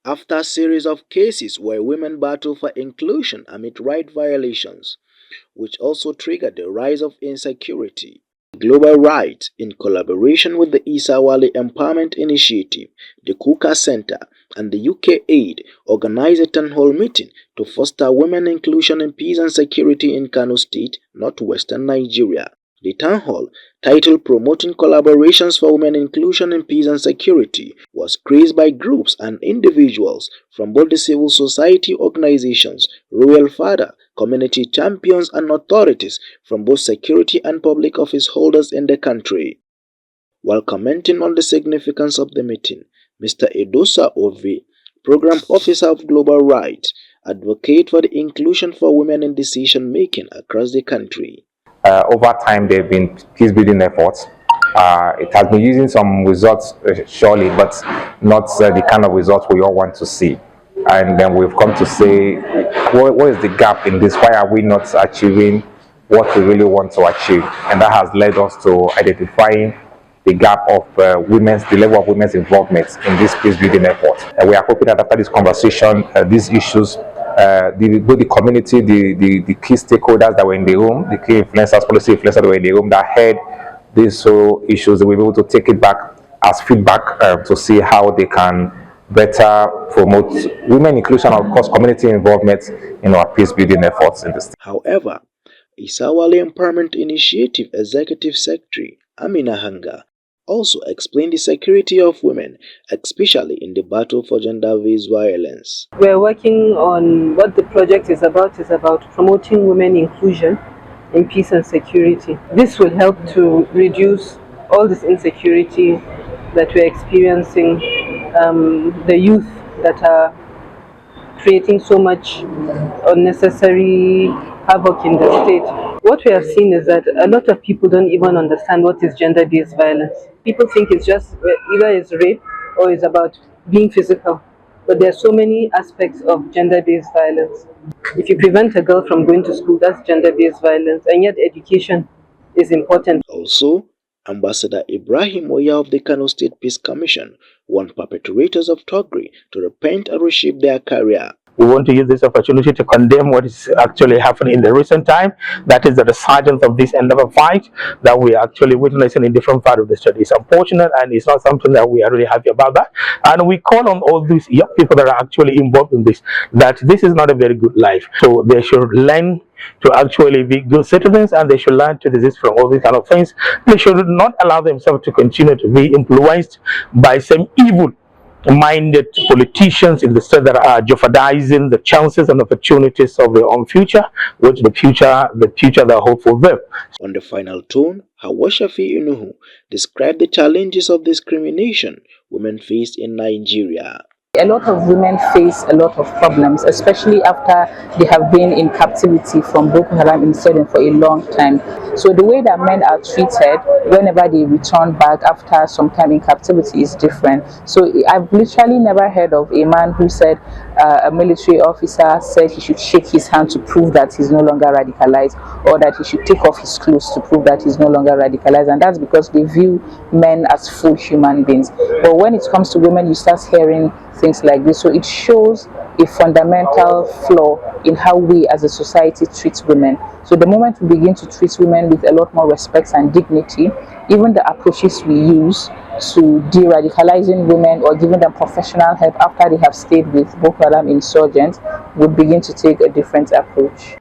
after a series of cases where women battle for inclusion amid right violations, which also triggered the rise of insecurity. Global Rights, in collaboration with the Isa Wali Empowerment Initiative, the Kukah Center, and the UK Aid, organized a town hall meeting to foster women inclusion in peace and security in Kano State, northwestern Nigeria. The town hall, titled Promoting Collaborations for Women Inclusion in Peace and Security, was graced by groups and individuals from both the civil society organizations, royal father, community champions, and authorities from both security and public office holders in the country. While commenting on the significance of the meeting, Mr. Edosa Ovi, Program Officer of Global Rights, advocated for the inclusion for women in decision-making across the country. Over time, there have been peace-building efforts. It has been using some results, surely, but not the kind of results we all want to see. And then we've come to say, what is the gap in this? Why are we not achieving what we really want to achieve? And that has led us to identifying the gap of the level of women's involvement in this peace-building effort. And we are hoping that after this conversation, these issues, both the community, the key stakeholders that were in the room, the key influencers, policy influencers that were in the room that heard these issues, they will be able to take it back as feedback to see how they can better promote women inclusion and, of course, community involvement in our peace building efforts in the state. However, Isa Wali Empowerment Initiative Executive Secretary Amina Hanga also explained the security of women, especially in the battle for gender-based violence. We're working on what the project is about promoting women inclusion in peace and security. This will help to reduce all this insecurity that we're experiencing, the youth that are creating so much unnecessary havoc in the state. What we have seen is that a lot of people don't even understand what is gender-based violence. People think it's just either it's rape or it's about being physical. But there are so many aspects of gender-based violence. If you prevent a girl from going to school, that's gender-based violence, and yet education is important. Also, Ambassador Ibrahim Oya of the Kano State Peace Commission warned perpetrators of thuggery to repent and reshape their career. We want to use this opportunity to condemn what is actually happening in the recent time. That is the resurgence of this end of a fight that we are actually witnessing in different parts of the state. It's unfortunate, and it's not something that we are really happy about that. And we call on all these young people that are actually involved in this, that this is not a very good life. So they should learn to actually be good citizens, and they should learn to desist from all these kind of things. They should not allow themselves to continue to be influenced by some evil-minded politicians in the state that are jeopardizing the chances and opportunities of their own future, which the future they hope for them. On the final tone, Hawa Shafi Inuhu described the challenges of discrimination women face in Nigeria. A lot of women face a lot of problems, especially after they have been in captivity from Boko Haram incident for a long time. So the way that men are treated whenever they return back after some time in captivity is different. So I've literally never heard of a man who said a military officer said he should shake his hand to prove that he's no longer radicalized, or that he should take off his clothes to prove that he's no longer radicalized. And that's because they view men as full human beings. But when it comes to women, you start hearing things like this. So it shows a fundamental flaw in how we as a society treat women. So the moment we begin to treat women with a lot more respect and dignity, even the approaches we use to de-radicalizing women or giving them professional help after they have stayed with Boko Haram insurgents would begin to take a different approach.